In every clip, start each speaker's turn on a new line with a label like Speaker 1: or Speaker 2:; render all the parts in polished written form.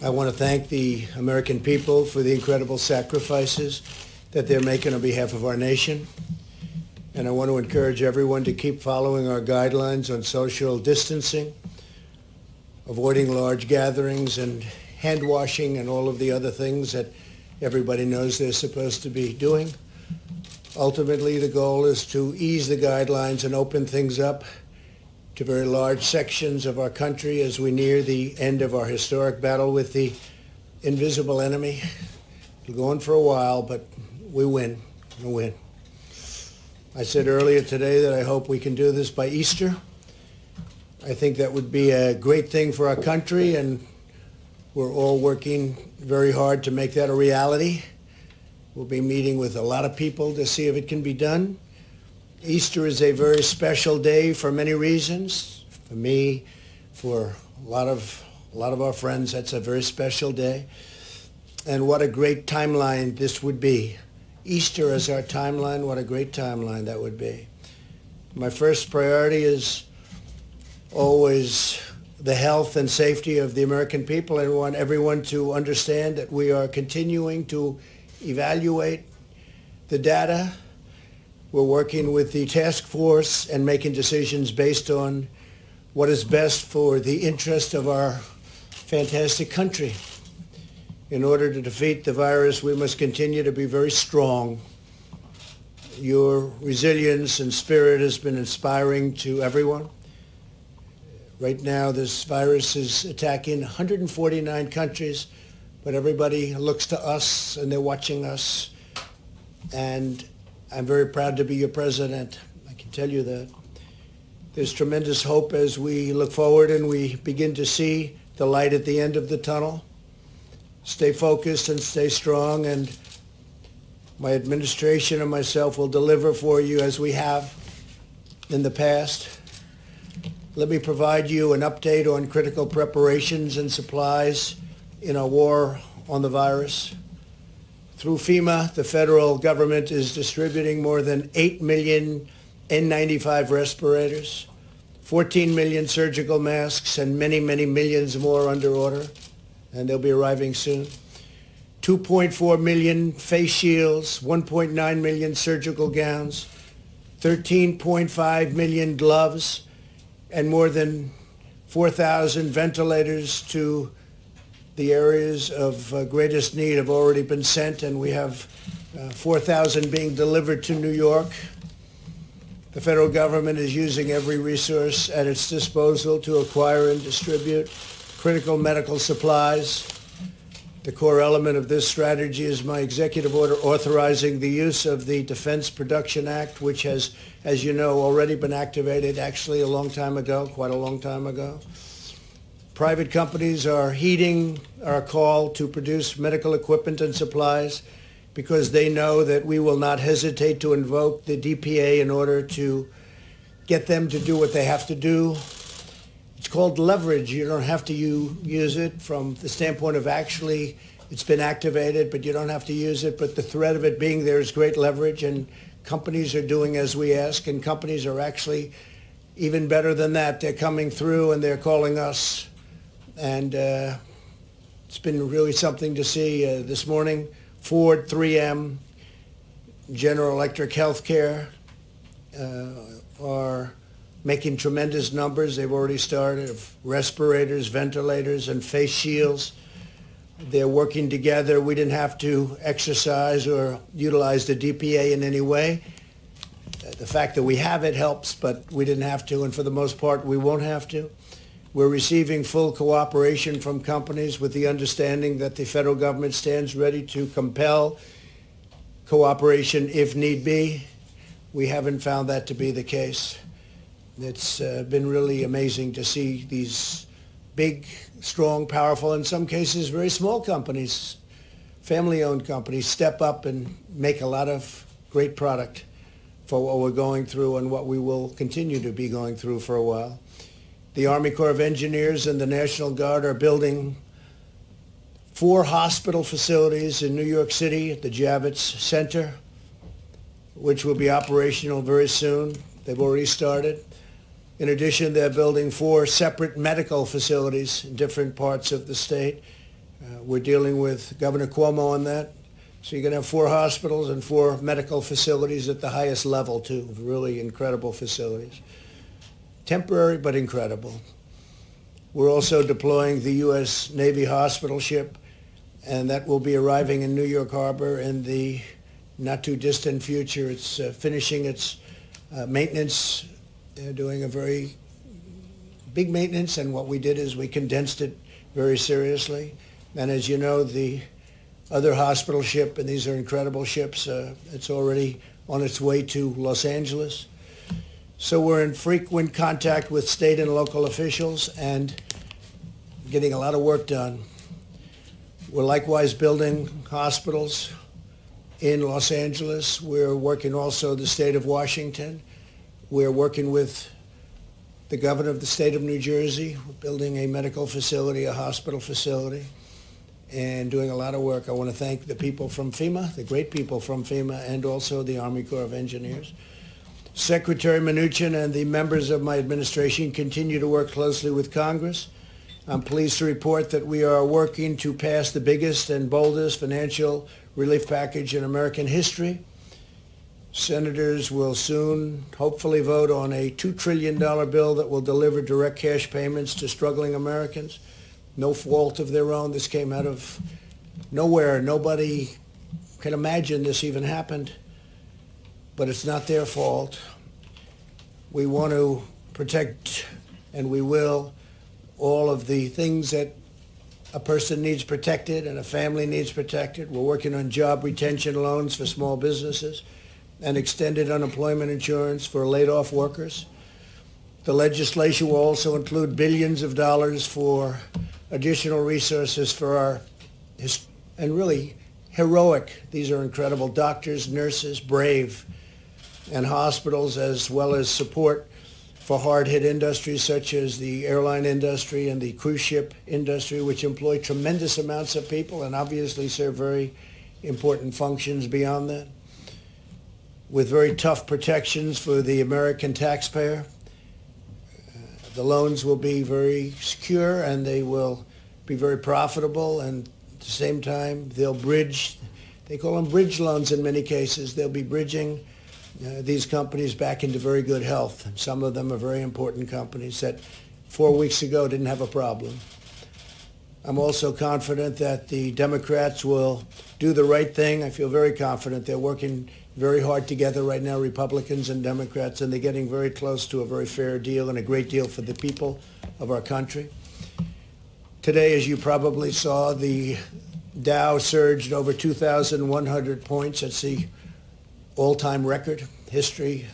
Speaker 1: I want to thank the American people for the incredible sacrifices that they're making on behalf of our nation. And I want to encourage everyone to keep following our guidelines on social distancing, avoiding large gatherings and hand washing and all of the other things that everybody knows they're supposed to be doing. Ultimately, the goal is to ease the guidelines and open things up to very large sections of our country as we near the end of our historic battle with the invisible enemy. It'll go on for a while, but we win. We'll win. I said earlier today that I hope we can do this by Easter. I think that would be a great thing for our country, and we're all working very hard to make that a reality. We'll be meeting with a lot of people to see if it can be done. Easter is a very special day for many reasons. For me, for a lot of our friends, that's a very special day. And what a great timeline this would be. Easter as our timeline, what a great timeline that would be. My first priority is always the health and safety of the American people. I want everyone to understand that we are continuing to evaluate the data. We're working with the task force and making decisions based on what is best for the interest of our fantastic country. In order to defeat the virus, we must continue to be very strong. Your resilience and spirit has been inspiring to everyone. Right now, this virus is attacking 149 countries, but everybody looks to us and they're watching us. And I'm very proud to be your president. I can tell you that. There's tremendous hope as we look forward and we begin to see the light at the end of the tunnel. Stay focused and stay strong, and my administration and myself will deliver for you as we have in the past. Let me provide you an update on critical preparations and supplies in our war on the virus. Through FEMA, the federal government is distributing more than 8 million N95 respirators, 14 million surgical masks, and many, many millions more under order, and they'll be arriving soon. 2.4 million face shields, 1.9 million surgical gowns, 13.5 million gloves, and more than 4,000 ventilators to the areas of greatest need have already been sent, and we have 4,000 being delivered to New York. The federal government is using every resource at its disposal to acquire and distribute critical medical supplies. The core element of this strategy is my executive order authorizing the use of the Defense Production Act, which has, as you know, already been activated actually a long time ago, quite a long time ago. Private companies are heeding our call to produce medical equipment and supplies because they know that we will not hesitate to invoke the DPA in order to get them to do what they have to do. It's called leverage. You don't have to use it from the standpoint of actually it's been activated, but you don't have to use it. But the threat of it being there is great leverage, and companies are doing as we ask, and companies are actually even better than that. They're coming through and they're calling us. And it's been really something to see. This morning, Ford, 3M, General Electric Healthcare are making tremendous numbers. They've already started of respirators, ventilators, and face shields. They're working together. We didn't have to exercise or utilize the DPA in any way. The fact that we have it helps, but we didn't have to, and for the most part, we won't have to. We're receiving full cooperation from companies with the understanding that the federal government stands ready to compel cooperation if need be. We haven't found that to be the case. It's been really amazing to see these big, strong, powerful, in some cases very small companies, family-owned companies, step up and make a lot of great product for what we're going through and what we will continue to be going through for a while. The Army Corps of Engineers and the National Guard are building 4 hospital facilities in New York City at the Javits Center, which will be operational very soon. They've already started. In addition, they're building 4 separate medical facilities in different parts of the state. We're dealing with Governor Cuomo on that. So you're going to have 4 hospitals and 4 medical facilities at the highest level, too. Really incredible facilities. Temporary, but incredible. We're also deploying the U.S. Navy hospital ship, and that will be arriving in New York Harbor in the not-too-distant future. It's finishing its maintenance. They're doing a very big maintenance, and what we did is we condensed it very seriously. And as you know, the other hospital ship, and these are incredible ships, it's already on its way to Los Angeles. So we're in frequent contact with state and local officials and getting a lot of work done. We're likewise building hospitals in Los Angeles. We're working also the state of Washington. We're working with the governor of the state of New Jersey. We're building a medical facility, a hospital facility, and doing a lot of work. I want to thank the people from FEMA, the great people from FEMA, and also the Army Corps of Engineers. Secretary Mnuchin and the members of my administration continue to work closely with Congress. I'm pleased to report that we are working to pass the biggest and boldest financial relief package in American history. Senators will soon hopefully vote on a $2 trillion bill that will deliver direct cash payments to struggling Americans. No fault of their own. This came out of nowhere. Nobody can imagine this even happened, but it's not their fault. We want to protect, and we will, all of the things that a person needs protected and a family needs protected. We're working on job retention loans for small businesses and extended unemployment insurance for laid-off workers. The legislation will also include billions of dollars for additional resources for our, and really heroic, these are incredible doctors, nurses, brave, and hospitals, as well as support for hard-hit industries such as the airline industry and the cruise ship industry, which employ tremendous amounts of people and obviously serve very important functions beyond that, with very tough protections for the American taxpayer. The loans will be very secure and they will be very profitable, and at the same time they'll bridge, they call them bridge loans in many cases. They'll be bridging these companies back into very good health. And some of them are very important companies that 4 weeks ago didn't have a problem. I'm also confident that the Democrats will do the right thing. I feel very confident. They're working very hard together right now, Republicans and Democrats, and they're getting very close to a very fair deal and a great deal for the people of our country. Today, as you probably saw, the Dow surged over 2,100 points. That's the all-time record history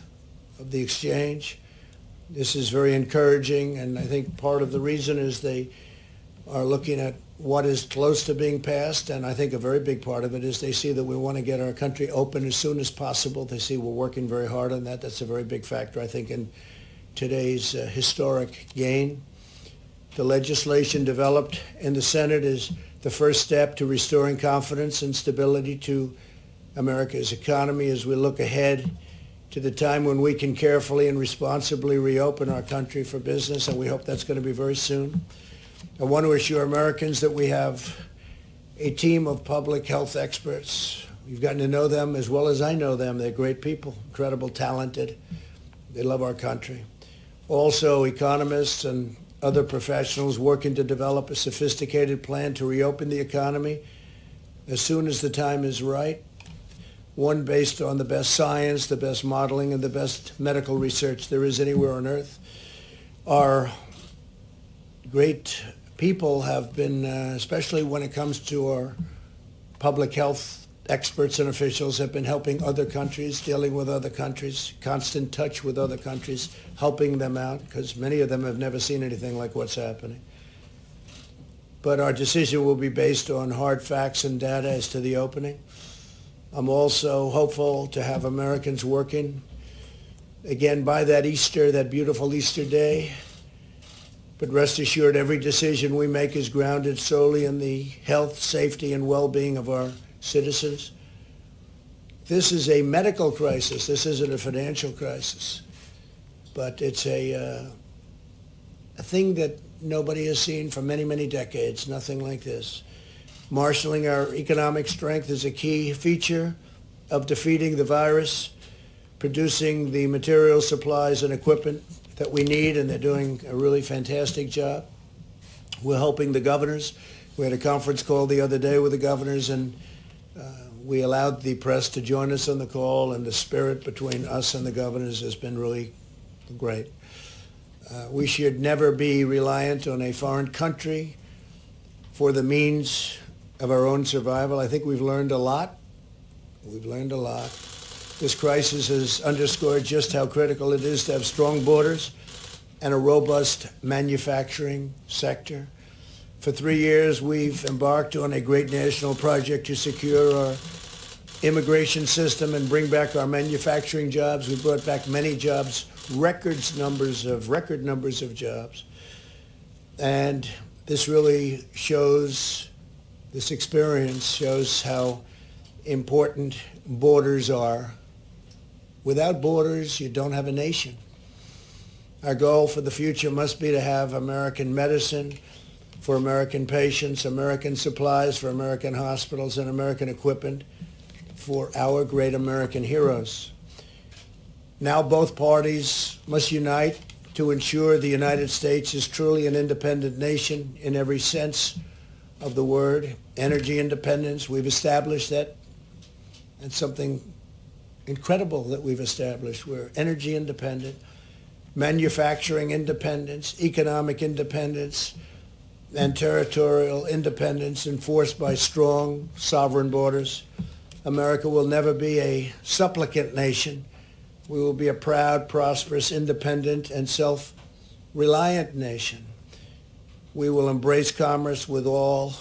Speaker 1: of the exchange. This is very encouraging, and I think part of the reason is they are looking at what is close to being passed, and I think a very big part of it is they see that we want to get our country open as soon as possible. They see we're working very hard on that. That's a very big factor, I think, in today's historic gain. The legislation developed in the Senate is the first step to restoring confidence and stability to America's economy as we look ahead to the time when we can carefully and responsibly reopen our country for business, and we hope that's going to be very soon. I want to assure Americans that we have a team of public health experts. You've gotten to know them as well as I know them. They're great people, incredible, talented. They love our country. Also, economists and other professionals working to develop a sophisticated plan to reopen the economy as soon as the time is right. One based on the best science, the best modeling, and the best medical research there is anywhere on earth. Our great people have been, especially when it comes to our public health experts and officials, have been helping other countries, dealing with other countries, constant touch with other countries, helping them out, because many of them have never seen anything like what's happening. But our decision will be based on hard facts and data as to the opening. I'm also hopeful to have Americans working again by that Easter, that beautiful Easter day. But rest assured, every decision we make is grounded solely in the health, safety, and well-being of our citizens. This is a medical crisis. This isn't a financial crisis. But it's a thing that nobody has seen for many, many decades, nothing like this. Marshaling our economic strength is a key feature of defeating the virus, producing the material supplies and equipment that we need, and they're doing a really fantastic job. We're helping the governors. We had a conference call the other day with the governors, and we allowed the press to join us on the call, and the spirit between us and the governors has been really great. We should never be reliant on a foreign country for the means of our own survival. I think we've learned a lot. We've learned a lot. This crisis has underscored just how critical it is to have strong borders and a robust manufacturing sector. For 3 years, we've embarked on a great national project to secure our immigration system and bring back our manufacturing jobs. We brought back many jobs, record numbers of jobs. And this really shows, this experience shows how important borders are. Without borders, you don't have a nation. Our goal for the future must be to have American medicine for American patients, American supplies for American hospitals, and American equipment for our great American heroes. Now both parties must unite to ensure the United States is truly an independent nation in every sense of the word. Energy independence, we've established that. That's something incredible that we've established. We're energy independent, manufacturing independence, economic independence, and territorial independence enforced by strong sovereign borders. America will never be a supplicant nation. We will be a proud, prosperous, independent, and self-reliant nation. We will embrace commerce with all,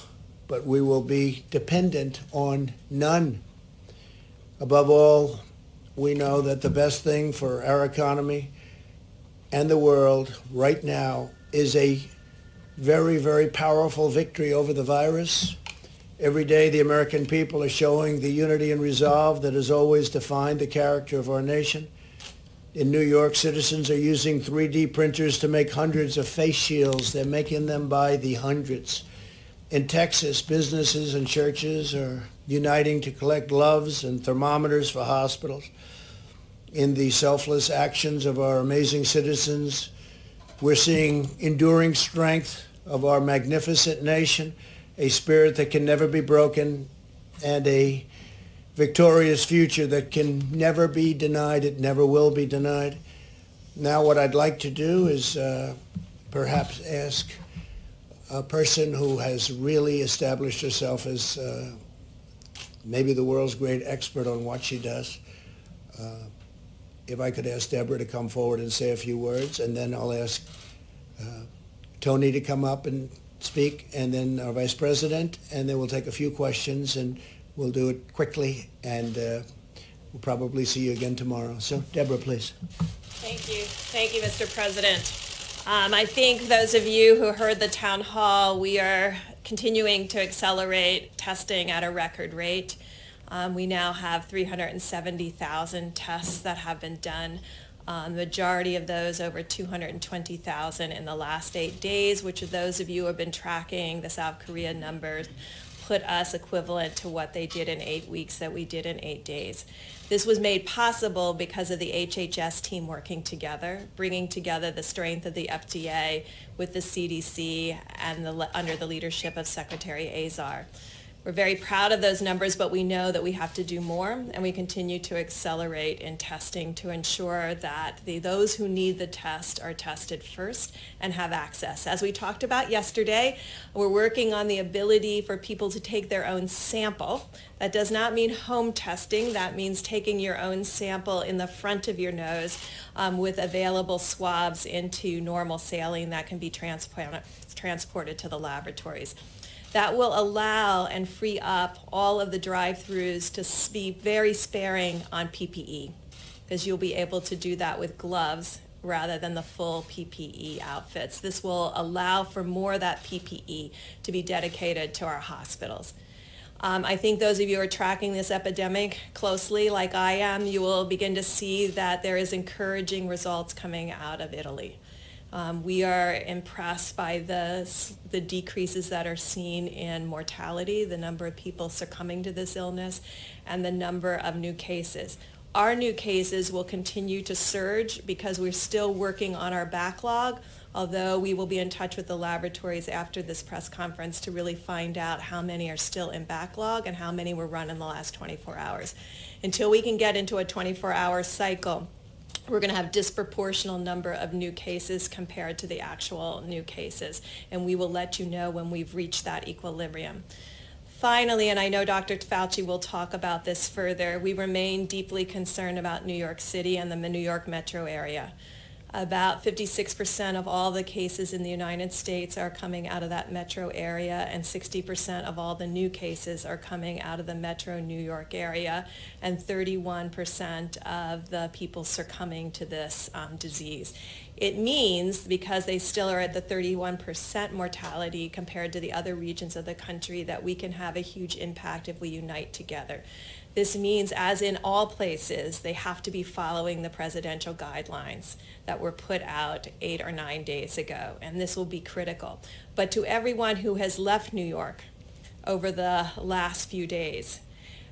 Speaker 1: but we will be dependent on none. Above all, we know that the best thing for our economy and the world right now is a very, very powerful victory over the virus. Every day, the American people are showing the unity and resolve that has always defined the character of our nation. In New York, citizens are using 3D printers to make hundreds of face shields. They're making them by the hundreds. In Texas, businesses and churches are uniting to collect gloves and thermometers for hospitals. In the selfless actions of our amazing citizens, we're seeing enduring strength of our magnificent nation, a spirit that can never be broken, and a victorious future that can never be denied. It never will be denied. Now what I'd like to do is perhaps ask a person who has really established herself as maybe the world's great expert on what she does. If I could ask Deborah to come forward and say a few words, and then I'll ask Tony to come up and speak, and then our Vice President, and then we'll take a few questions, and we'll do it quickly, and we'll probably see you again tomorrow. So, Deborah, please.
Speaker 2: Thank you. Thank you, Mr. President. I think those of you who heard the town hall, we are continuing to accelerate testing at a record rate. We now have 370,000 tests that have been done. The majority of those, over 220,000 in the last 8 days, which of those of you who have been tracking the South Korea numbers put us equivalent to what they did in 8 weeks that we did in 8 days. This was made possible because of the HHS team working together, bringing together the strength of the FDA with the CDC and under the leadership of Secretary Azar. We're very proud of those numbers, but we know that we have to do more, and we continue to accelerate in testing to ensure that those who need the test are tested first and have access. As we talked about yesterday, we're working on the ability for people to take their own sample. That does not mean home testing. That means taking your own sample in the front of your nose with available swabs into normal saline that can be transported to the laboratories. That will allow and free up all of the drive-thrus to be very sparing on PPE, because you'll be able to do that with gloves rather than the full PPE outfits. This will allow for more of that PPE to be dedicated to our hospitals. I think those of you who are tracking this epidemic closely, like I am, you will begin to see that there is encouraging results coming out of Italy. We are impressed by the decreases that are seen in mortality, the number of people succumbing to this illness, and the number of new cases. Our new cases will continue to surge because we're still working on our backlog, although we will be in touch with the laboratories after this press conference to really find out how many are still in backlog and how many were run in the last 24 hours. Until we can get into a 24-hour cycle, we're going to have disproportional number of new cases compared to the actual new cases, and we will let you know when we've reached that equilibrium. Finally, and I know Dr. Fauci will talk about this further, we remain deeply concerned about New York City and the New York metro area. About 56% of all the cases in the United States are coming out of that metro area, and 60% of all the new cases are coming out of the metro New York area, and 31% of the people succumbing to this disease. It means, because they still are at the 31% mortality compared to the other regions of the country, that we can have a huge impact if we unite together. This means, as in all places, they have to be following the presidential guidelines that were put out 8 or 9 days ago, and this will be critical. But to everyone who has left New York over the last few days,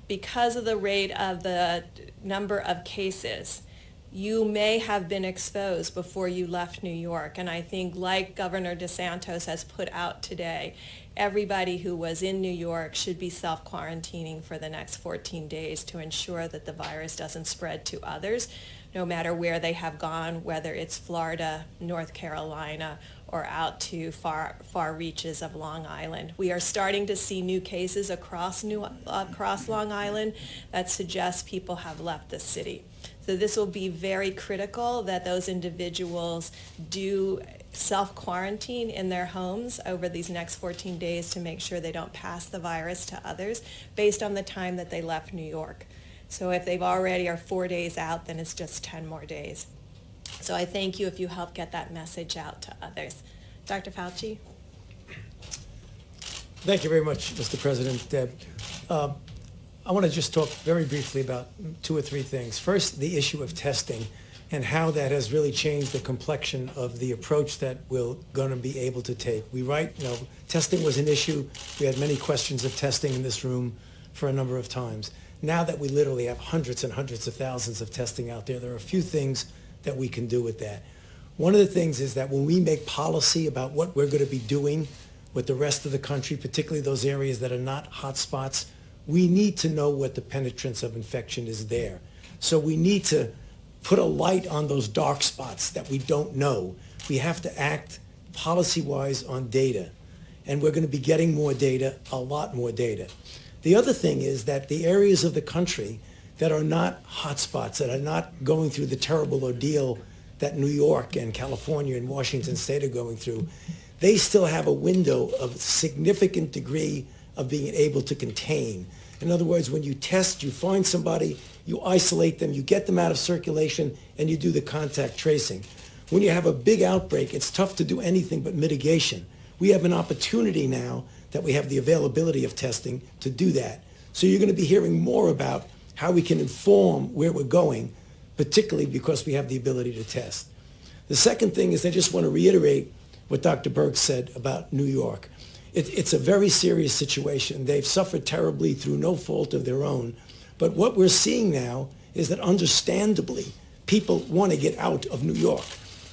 Speaker 2: because of the rate of the number of cases, you may have been exposed before you left New York. And I think, like Governor DeSantis has put out today, everybody who was in New York should be self-quarantining for the next 14 days to ensure that the virus doesn't spread to others, no matter where they have gone, whether it's Florida, North Carolina, or out to far reaches of Long Island. We are starting to see new cases across Long Island that suggest people have left the city. So this will be very critical that those individuals do self-quarantine in their homes over these next 14 days to make sure they don't pass the virus to others based on the time that they left New York. So if they've already are 4 days out, then it's just 10 more days. So I thank you if you help get that message out to others. Dr. Fauci?
Speaker 3: Thank you very much, Mr. President. Deb. I want to just talk very briefly about 2 or 3 things. First, the issue of testing and how that has really changed the complexion of the approach that we're going to be able to take. Testing was an issue. We had many questions of testing in this room for a number of times. Now that we literally have hundreds and hundreds of thousands of testing out there, there are a few things that we can do with that. One of the things is that when we make policy about what we're going to be doing with the rest of the country, particularly those areas that are not hot spots, we need to know what the penetrance of infection is there. So we need to put a light on those dark spots that we don't know. We have to act policy-wise on data. And we're going to be getting more data, a lot more data. The other thing is that the areas of the country that are not hot spots, that are not going through the terrible ordeal that New York and California and Washington State are going through, they still have a window of significant degree of being able to contain. In other words, when you test, you find somebody, you isolate them, you get them out of circulation, and you do the contact tracing. When you have a big outbreak, it's tough to do anything but mitigation. We have an opportunity now that we have the availability of testing to do that. So you're going to be hearing more about how we can inform where we're going, particularly because we have the ability to test. The second thing is I just want to reiterate what Dr. Berg said about New York. It's a very serious situation. They've suffered terribly through no fault of their own. But what we're seeing now is that understandably, people want to get out of New York.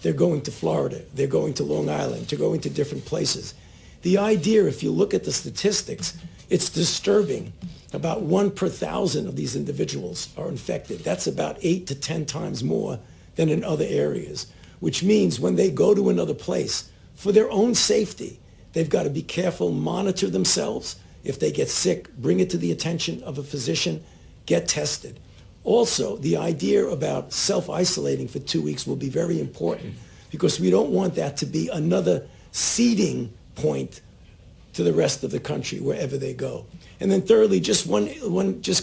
Speaker 3: They're going to Florida. They're going to Long Island. They're going to different places. The idea, if you look at the statistics, it's disturbing. About 1 per 1,000 of these individuals are infected. That's about 8 to 10 times more than in other areas, which means when they go to another place, for their own safety, they've got to be careful, monitor themselves. If they get sick, bring it to the attention of a physician, get tested. Also, the idea about self-isolating for 2 weeks will be very important because we don't want that to be another seeding point to the rest of the country wherever they go. And then thirdly, just one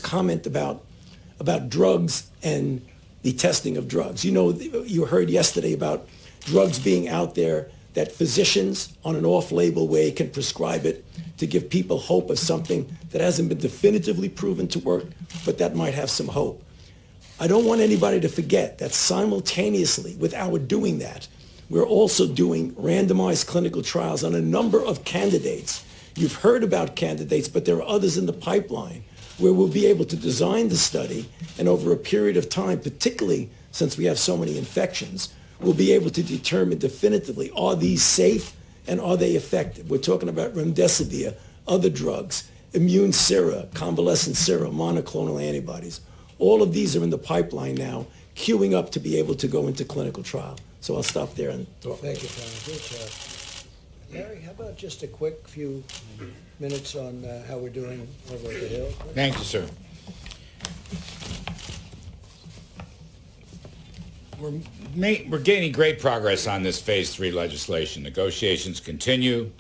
Speaker 3: comment about drugs and the testing of drugs. You know, you heard yesterday about drugs being out there that physicians on an off-label way can prescribe it to give people hope of something that hasn't been definitively proven to work, but that might have some hope. I don't want anybody to forget that simultaneously with our doing that, We're also doing randomized clinical trials on a number of candidates. You've heard about candidates, but there are others in the pipeline where we'll be able to design the study, and over a period of time, particularly since we have so many infections, we'll be able to determine definitively, are these safe and are they effective? We're talking about remdesivir, other drugs, immune sera, convalescent sera, monoclonal antibodies. All of these are in the pipeline now, queuing up to be able to go into clinical trial. So I'll stop there and talk.
Speaker 1: Thank you, Tom. Good job. Larry, how about just a quick few minutes on how we're doing over at the Hill?
Speaker 4: Thank you, sir. We're gaining great progress on this Phase 3 legislation. Negotiations continue.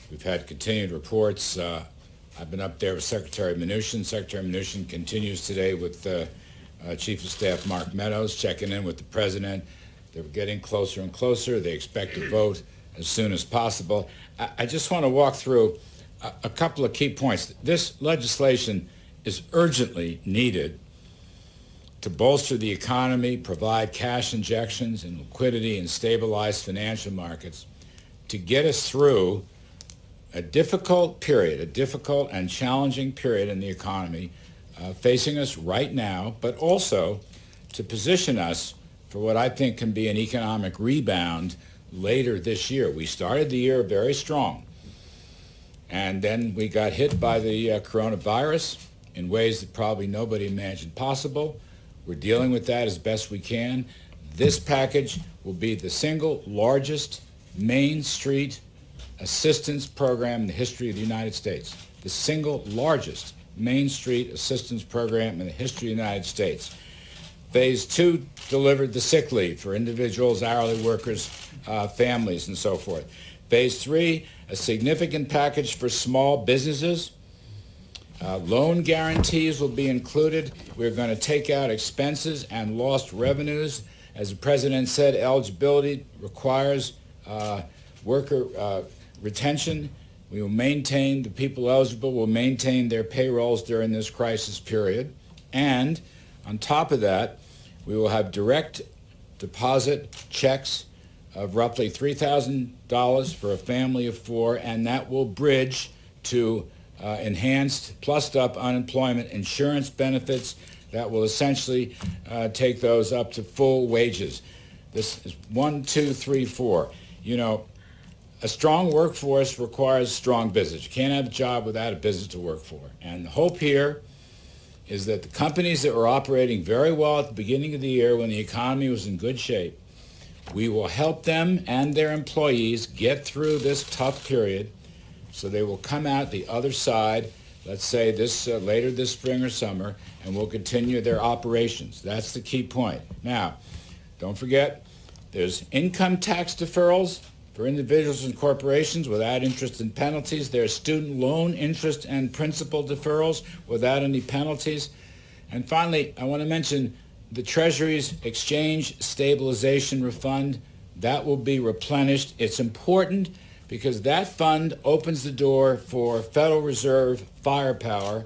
Speaker 4: We've had continued reports. I've been up there with Secretary Mnuchin. Secretary Mnuchin continues today with Chief of Staff Mark Meadows, checking in with the President. They're getting closer and closer. They expect to vote as soon as possible. I just want to walk through a couple of key points. This legislation is urgently needed to bolster the economy, provide cash injections and liquidity, and stabilize financial markets to get us through a difficult period, a difficult and challenging period in the economy facing us right now, but also to position us for what I think can be an economic rebound later this year. We started the year very strong, and then we got hit by the coronavirus in ways that probably nobody imagined possible. We're dealing with that as best we can. This package will be the single largest Main Street assistance program in the history of the United States. The single largest Main Street assistance program in the history of the United States. Phase 2 delivered the sick leave for individuals, hourly workers, families, and so forth. Phase 3, a significant package for small businesses. Loan guarantees will be included. We're going to take out expenses and lost revenues. As the President said, eligibility requires worker retention. We will maintain, the people eligible will maintain their payrolls during this crisis period. And on top of that, we will have direct deposit checks of roughly $3,000 for a family of 4, and that will bridge to enhanced, plussed up unemployment insurance benefits that will essentially take those up to full wages. This is 1, 2, 3, 4. You know, a strong workforce requires strong business. You can't have a job without a business to work for. And the hope here is that the companies that were operating very well at the beginning of the year when the economy was in good shape, we will help them and their employees get through this tough period so they will come out the other side, let's say this later this spring or summer, and will continue their operations. That's the key point. Now, don't forget, there's income tax deferrals for individuals and corporations without interest and penalties. There's student loan interest and principal deferrals without any penalties. And finally, I want to mention the Treasury's Exchange Stabilization Refund. That will be replenished. It's important because that fund opens the door for Federal Reserve firepower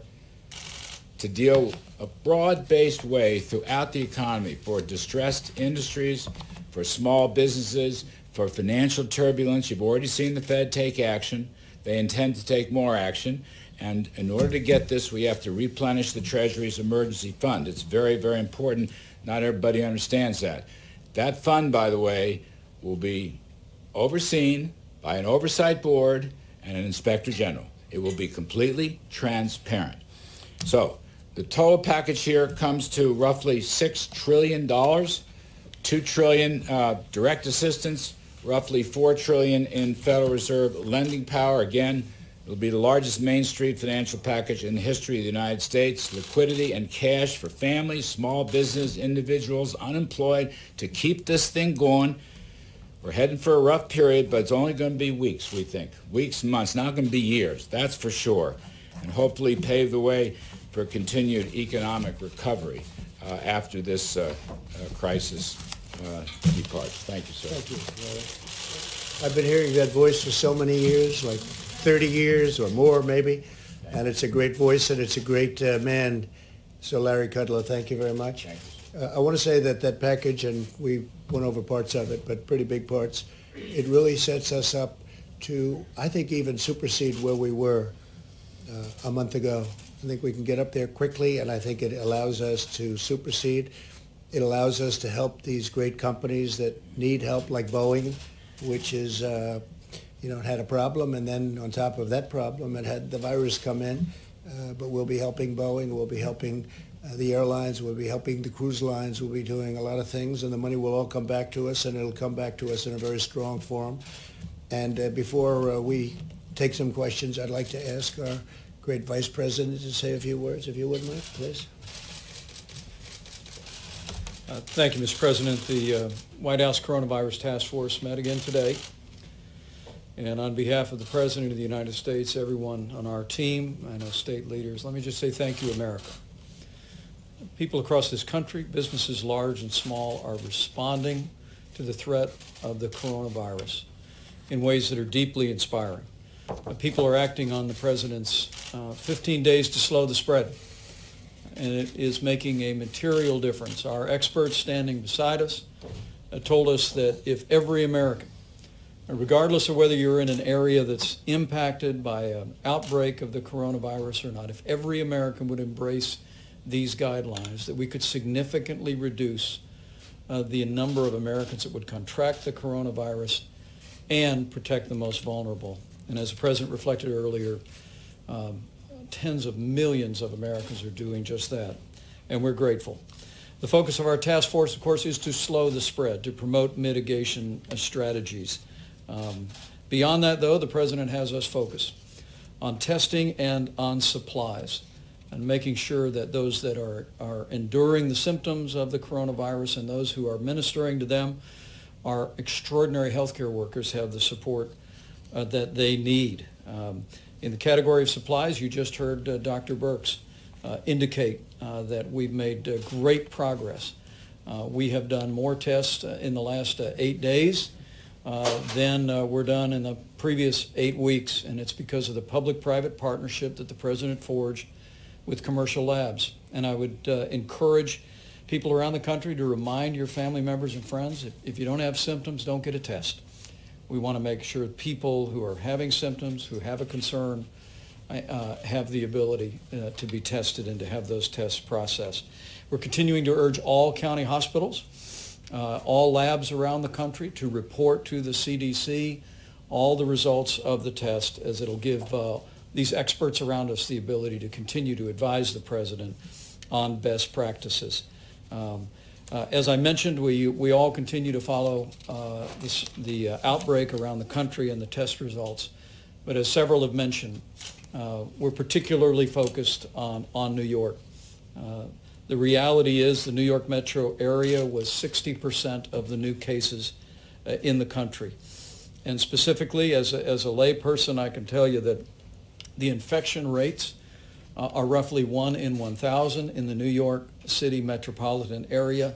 Speaker 4: to deal a broad-based way throughout the economy for distressed industries, for small businesses, for financial turbulence. You've already seen the Fed take action. They intend to take more action. And in order to get this, we have to replenish the Treasury's emergency fund. It's very, very important. Not everybody understands that. That fund, by the way, will be overseen by an oversight board and an inspector general. It will be completely transparent. So the total package here comes to roughly $6 trillion, $2 trillion direct assistance, roughly $4 trillion in Federal Reserve lending power. Again, it'll be the largest Main Street financial package in the history of the United States. Liquidity and cash for families, small business, individuals, unemployed, to keep this thing going. We're heading for a rough period, but it's only going to be weeks, we think. Weeks, months, not going to be years, that's for sure. And hopefully pave the way for continued economic recovery after this crisis departs. Thank you, sir.
Speaker 1: Thank you. I've been hearing that voice for so many years, like 30 years or more maybe, and it's a great voice and it's a great man. So Larry Kudlow, thank you very much.
Speaker 4: Thank you.
Speaker 1: I want to say that that package, and we went over parts of it, but pretty big parts, it really sets us up to, I think, even supersede where we were a month ago. I think we can get up there quickly, and I think it allows us to supersede. It allows us to help these great companies that need help, like Boeing, which is, it had a problem, and then on top of that problem, it had the virus come in. But we'll be helping Boeing, we'll be helping the airlines, we'll be helping the cruise lines, we'll be doing a lot of things, and the money will all come back to us, and it'll come back to us in a very strong form. And before we take some questions, I'd like to ask our great Vice President to say a few words, if you wouldn't mind, please.
Speaker 5: Thank you, Mr. President. The White House Coronavirus Task Force met again today. And on behalf of the President of the United States, everyone on our team, I know state leaders, let me just say thank you, America. People across this country, businesses large and small, are responding to the threat of the coronavirus in ways that are deeply inspiring. People are acting on the President's 15 days to slow the spread, and it is making a material difference. Our experts standing beside us told us that if every American, regardless of whether you're in an area that's impacted by an outbreak of the coronavirus or not, if every American would embrace these guidelines, that we could significantly reduce the number of Americans that would contract the coronavirus and protect the most vulnerable. And as the President reflected earlier, tens of millions of Americans are doing just that, and we're grateful. The focus of our task force, of course, is to slow the spread, to promote mitigation strategies. Beyond that, though, the President has us focused on testing and on supplies and making sure that those that are enduring the symptoms of the coronavirus and those who are ministering to them, our extraordinary healthcare workers, have the support that they need. In the category of supplies, you just heard Dr. Birx indicate that we've made great progress. We have done more tests in the last 8 days than were done in the previous 8 weeks, and it's because of the public-private partnership that the President forged with commercial labs. And I would encourage people around the country to remind your family members and friends, if you don't have symptoms, don't get a test. We want to make sure people who are having symptoms, who have a concern, have the ability to be tested and to have those tests processed. We're continuing to urge all county hospitals, all labs around the country to report to the CDC all the results of the test, as it'll give these experts around us the ability to continue to advise the President on best practices. As I mentioned, we all continue to follow the outbreak around the country and the test results. But as several have mentioned, we're particularly focused on New York. The reality is the New York metro area was 60% of the new cases in the country. And specifically, as a layperson, I can tell you that the infection rates are roughly 1 in 1,000 in the New York City metropolitan area,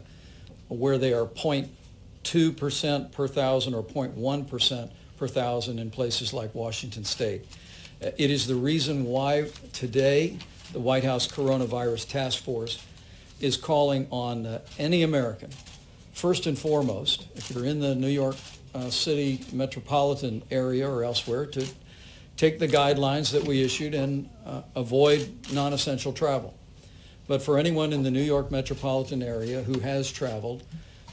Speaker 5: where they are 0.2% per thousand or 0.1% per thousand in places like Washington State. It is the reason why today the White House Coronavirus Task Force is calling on any American, first and foremost, if you're in the New York City metropolitan area or elsewhere, to take the guidelines that we issued and avoid non-essential travel. But for anyone in the New York metropolitan area who has traveled,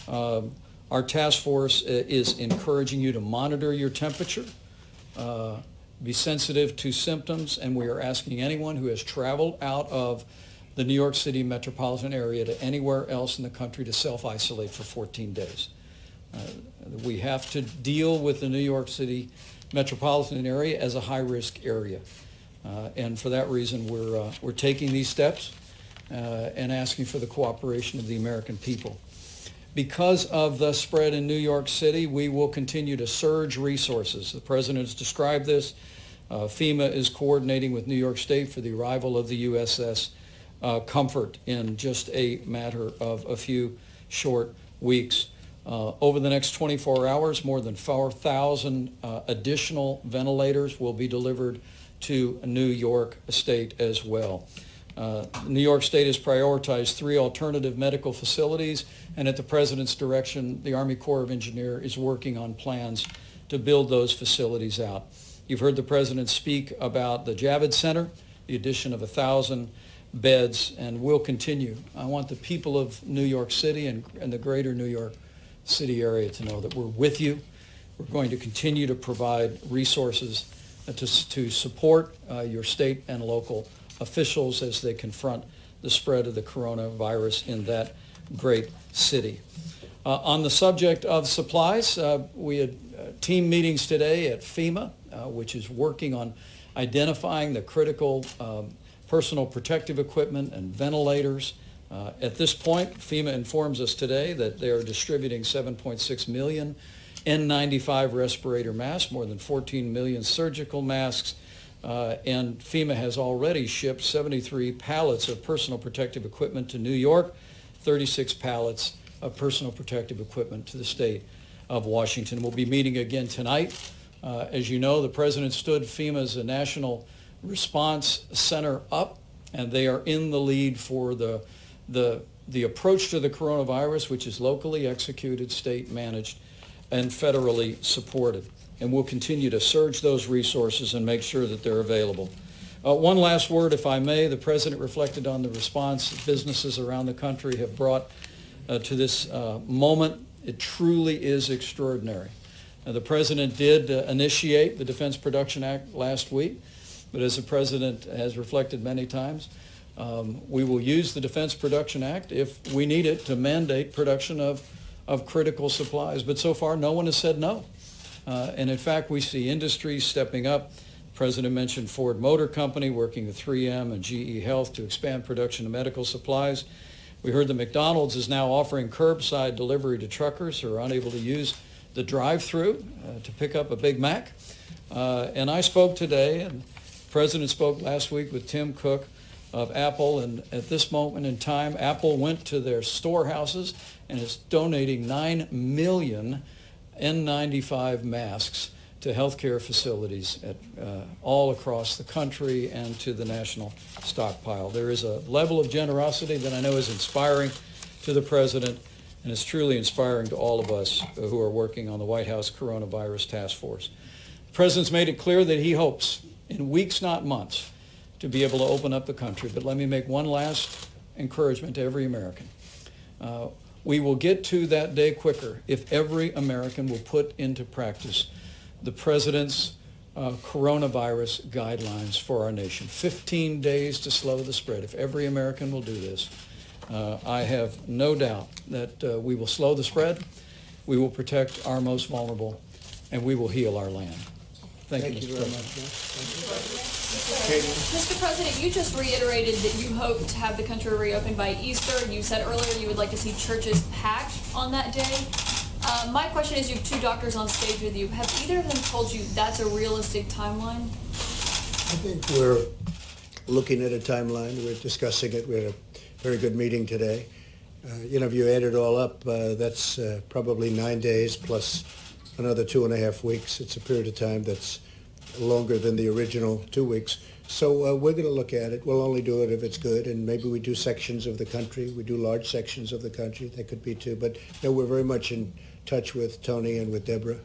Speaker 5: our task force is encouraging you to monitor your temperature, be sensitive to symptoms, and we are asking anyone who has traveled out of the New York City metropolitan area to anywhere else in the country to self-isolate for 14 days. We have to deal with the New York City metropolitan area as a high-risk area. And for that reason, we're taking these steps and asking for the cooperation of the American people. Because of the spread in New York City, we will continue to surge resources. The President has described this. FEMA is coordinating with New York State for the arrival of the USS Comfort in just a matter of a few short weeks. Over the next 24 hours, more than 4,000 additional ventilators will be delivered to New York State as well. New York State has prioritized 3 alternative medical facilities, and at the President's direction, the Army Corps of Engineers is working on plans to build those facilities out. You've heard the President speak about the Javits Center, the addition of 1,000 beds, and we'll continue. I want the people of New York City and the greater New York City area to know that we're with you. We're going to continue to provide resources to support your state and local officials as they confront the spread of the coronavirus in that great city. On the subject of supplies, we had team meetings today at FEMA, which is working on identifying the critical personal protective equipment and ventilators. At this point, FEMA informs us today that they are distributing 7.6 million N95 respirator masks, more than 14 million surgical masks, and FEMA has already shipped 73 pallets of personal protective equipment to New York, 36 pallets of personal protective equipment to the state of Washington. We'll be meeting again tonight. As you know, the President stood FEMA's National Response Center up, and they are in the lead for the approach to the coronavirus, which is locally executed, state managed, and federally supported. And we'll continue to surge those resources and make sure that they're available. One last word, if I may. The President reflected on the response that businesses around the country have brought to this moment. It truly is extraordinary. The President did initiate the Defense Production Act last week, but as the President has reflected many times, we will use the Defense Production Act if we need it to mandate production of critical supplies. But so far, no one has said no. And in fact, we see industries stepping up. The President mentioned Ford Motor Company working with 3M and GE Health to expand production of medical supplies. We heard that McDonald's is now offering curbside delivery to truckers who are unable to use the drive-through to pick up a Big Mac. And I spoke today, and the President spoke last week with Tim Cook of Apple, and at this moment in time, Apple went to their storehouses and is donating 9 million N95 masks to healthcare facilities all across the country and to the national stockpile. There is a level of generosity that I know is inspiring to the President, and it's truly inspiring to all of us who are working on the White House Coronavirus Task Force. The President's made it clear that he hopes, in weeks, not months, to be able to open up the country. But let me make one last encouragement to every American. We will get to that day quicker if every American will put into practice the President's coronavirus guidelines for our nation. 15 days to slow the spread. If every American will do this, I have no doubt that we will slow the spread, we will protect our most vulnerable, and we will heal our land. Thank you, Mr.
Speaker 1: very
Speaker 5: President.
Speaker 1: much.
Speaker 6: Mr. President, you just reiterated that you hope to have the country reopened by Easter. You said earlier you would like to see churches packed on that day. My question is, you have 2 doctors on stage with you. Have either of them told you that's a realistic timeline?
Speaker 1: I think we're looking at a timeline. We're discussing it. We had a very good meeting today. If you add it all up, that's probably 9 days plus another 2.5 weeks. It's a period of time that's longer than the original 2 weeks. So we're going to look at it. We'll only do it if it's good, and maybe we do sections of the country. We do large sections of the country. That could be too. But no, we're very much in touch with Tony and with Deborah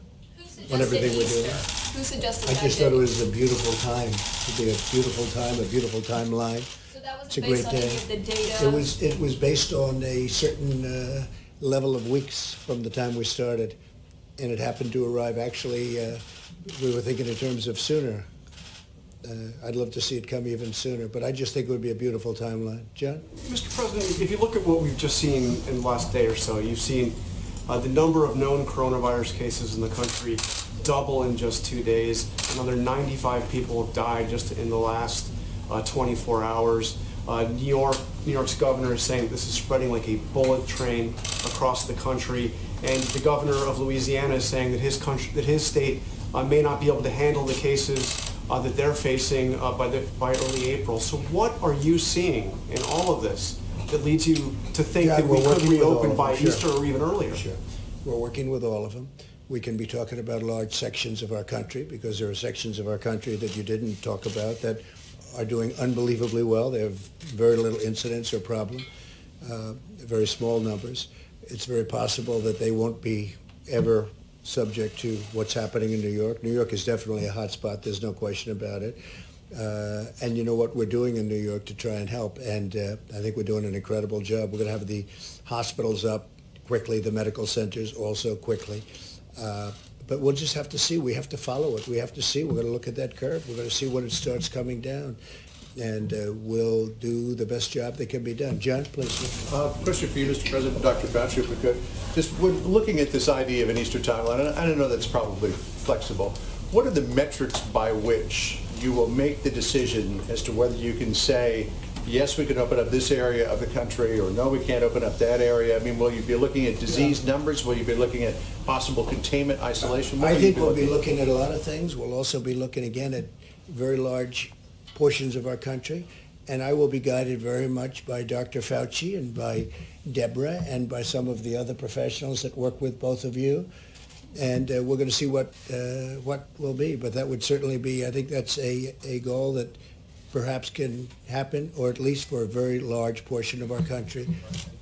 Speaker 1: on everything we're doing.
Speaker 6: Who suggested
Speaker 1: I
Speaker 6: that
Speaker 1: just
Speaker 6: date?
Speaker 1: thought it was a beautiful time. It would be a beautiful time, a beautiful timeline.
Speaker 6: So that was
Speaker 1: It's a
Speaker 6: based
Speaker 1: great
Speaker 6: on any
Speaker 1: day.
Speaker 6: of the data?
Speaker 1: It was based on a certain level of weeks from the time we started, and it happened to arrive. Actually, we were thinking in terms of sooner. I'd love to see it come even sooner, but I just think it would be a beautiful timeline. John?
Speaker 7: Mr. President, if you look at what we've just seen in the last day or so, you've seen the number of known coronavirus cases in the country double in just 2 days. Another 95 people have died just in the last 24 hours. New York's governor is saying this is spreading like a bullet train across the country, and the governor of Louisiana is saying that his state may not be able to handle the cases that they're facing by early April. So what are you seeing in all of this that leads you to think
Speaker 1: John,
Speaker 7: that we
Speaker 1: we're
Speaker 7: could
Speaker 1: working with all
Speaker 7: reopen
Speaker 1: of
Speaker 7: by
Speaker 1: them, sure.
Speaker 7: Easter or even earlier?
Speaker 1: Sure. We're working with all of them. We can be talking about large sections of our country because there are sections of our country that you didn't talk about that are doing unbelievably well. They have very little incidence or problem, very small numbers. It's very possible that they won't be ever subject to what's happening in New York. New York is definitely a hot spot. There's no question about it. And you know what we're doing in New York to try and help. And I think we're doing an incredible job. We're going to have the hospitals up quickly, the medical centers also quickly. But we'll just have to see. We have to follow it. We have to see. We're going to look at that curve. We're going to see when it starts coming down. And we'll do the best job that can be done. John, please.
Speaker 8: Question for you, Mr. President, Dr. Fauci, if we could. Just when looking at this idea of an Easter timeline, and I don't know that's probably flexible, what are the metrics by which you will make the decision as to whether you can say, yes, we can open up this area of the country, or no, we can't open up that area? I mean, will you be looking at disease numbers? Will you be looking at possible containment, isolation?
Speaker 1: I think we'll be looking at a lot of things. We'll also be looking again at very large portions of our country. And I will be guided very much by Dr. Fauci and by Deborah and by some of the other professionals that work with both of you. And we're going to see what will be. But that would certainly be, I think that's a goal that perhaps can happen, or at least for a very large portion of our country.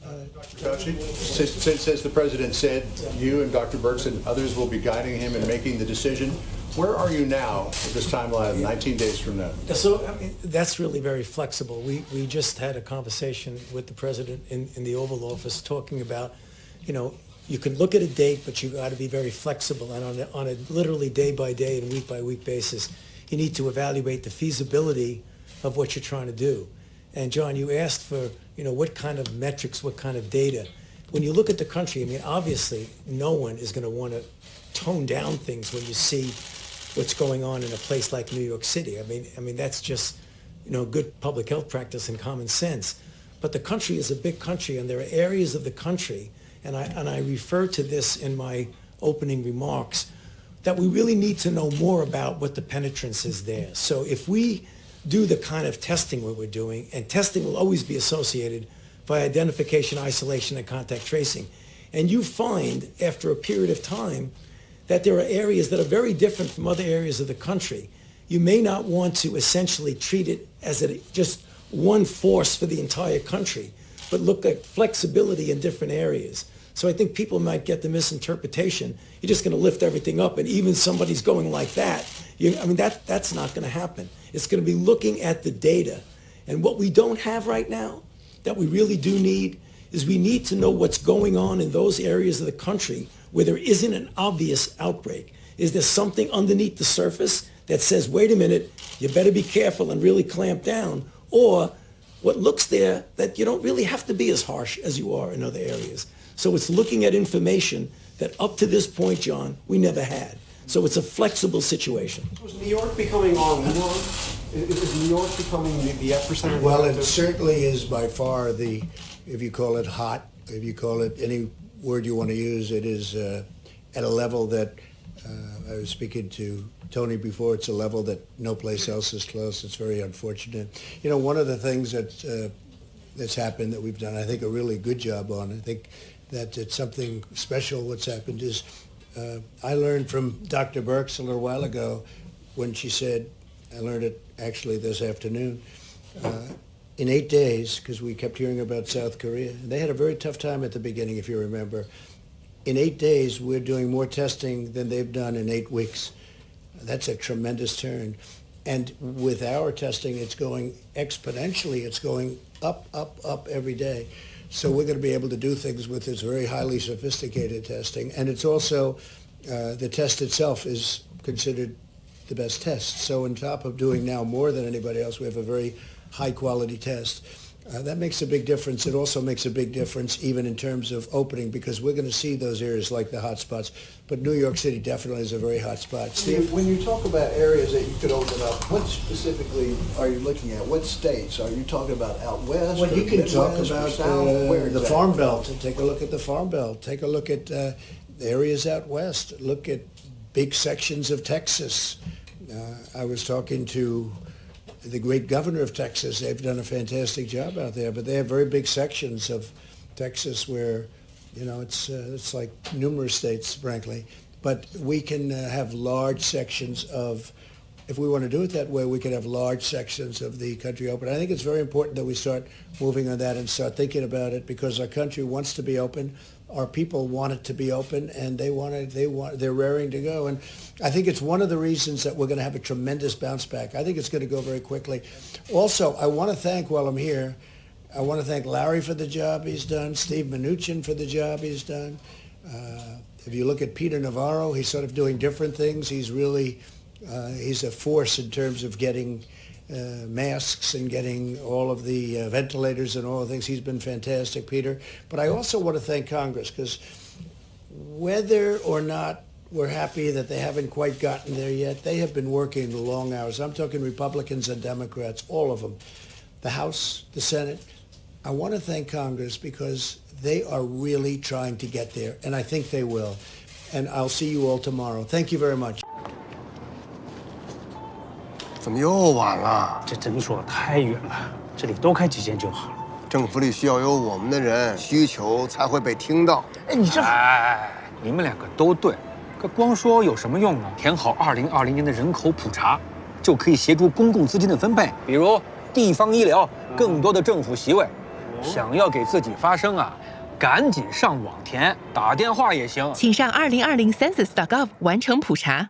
Speaker 8: Dr. Fauci, since, as the President said, you and Dr. Birx and others will be guiding him in making the decision, where are you now at this timeline, 19 days from now?
Speaker 3: So I mean, that's really very flexible. We just had a conversation with the President in the Oval Office talking about, you know, you can look at a date, but you got to be very flexible. And on a literally day-by-day and week-by-week basis, you need to evaluate the feasibility of what you're trying to do. And John, you asked for, you know, what kind of metrics, what kind of data. When you look at the country, I mean, obviously, no one is going to want to tone down things when you see what's going on in a place like New York City. I mean, that's just, you know, good public health practice and common sense. But the country is a big country, and there are areas of the country, and I refer to this in my opening remarks, that we really need to know more about what the penetrance is there. So if we do the kind of testing what we're doing, and testing will always be associated by identification, isolation, and contact tracing, and you find after a period of time that there are areas that are very different from other areas of the country, you may not want to essentially treat it as just one force for the entire country, but look at flexibility in different areas. So I think people might get the misinterpretation, you're just going to lift everything up, and even somebody's going like that. That's not going to happen. It's going to be looking at the data. And what we don't have right now, that we really do need, is we need to know what's going on in those areas of the country where there isn't an obvious outbreak. Is there something underneath the surface that says, wait a minute, you better be careful and really clamp down? Or what looks there that you don't really have to be as harsh as you are in other areas. So it's looking at information that up to this point, John, we never had. So it's a flexible situation.
Speaker 7: Was New York becoming our war? Is New York becoming the epicenter?
Speaker 1: Well, it certainly is by far the, if you call it hot, if you call it any word you want to use, it is at a level that, I was speaking to Tony before, it's a level that no place else is close. It's very unfortunate. You know, one of the things that's happened that we've done, I think, a really good job on, I think that it's something special what's happened is, I learned from Dr. Birx a little while ago when she said, I learned it actually this afternoon, in 8 days, because we kept hearing about South Korea. They had a very tough time at the beginning, if you remember. In 8 days, we're doing more testing than they've done in 8 weeks. That's a tremendous turn. And with our testing, it's going exponentially. It's going up, up, up every day. So we're going to be able to do things with this very highly sophisticated testing. And it's also, the test itself is considered the best test. So on top of doing now more than anybody else, we have a very high quality test. That makes a big difference. It also makes a big difference even in terms of opening, because we're going to see those areas like the hot spots. But New York City definitely is a very hot spot. Steve?
Speaker 9: When you talk about areas that you could open up, what specifically are you looking at? What states? Are you talking about out west?
Speaker 1: Well, you can talk
Speaker 9: Midwest, or
Speaker 1: about
Speaker 9: south? Where
Speaker 1: the
Speaker 9: exactly?
Speaker 1: Farm Belt. Take a look at the Farm Belt. Take a look at areas out west. Look at big sections of Texas. I was talking to the great governor of Texas. They've done a fantastic job out there, but they have very big sections of Texas where, you know, it's like numerous states, frankly. But we can have large sections of if we want to do it that way, we could have large sections of the country open. I think it's very important that we start moving on that and start thinking about it because our country wants to be open. Our people want it to be open, and they're raring to go. And I think it's one of the reasons that we're going to have a tremendous bounce back. I think it's going to go very quickly. Also, I want to thank, while I'm here, I want to thank Larry for the job he's done, Steve Mnuchin for the job he's done. If you look at Peter Navarro, he's sort of doing different things. He's really, he's a force in terms of getting masks and getting all of the ventilators and all the things. He's been fantastic, Peter. But I also want to thank Congress because whether or not we're happy that they haven't quite gotten there yet, they have been working long hours. I'm talking Republicans and Democrats, all of them. The House, the Senate. I want to thank Congress because they are really trying to get there, and I think they will. And I'll see you all tomorrow. Thank you very much.
Speaker 10: 怎么又晚了？
Speaker 11: 这诊所太远了，这里多开几间就好了。
Speaker 10: 政府里需要有我们的人，需求才会被听到。
Speaker 11: 哎，你这……哎，你们两个都对，可光说有什么用呢？填好2020年的人口普查，就可以协助公共资金的分配，比如地方医疗、更多的政府席位。想要给自己发声啊，赶紧上网填，打电话也行。
Speaker 12: 请上2020census.gov 完成普查。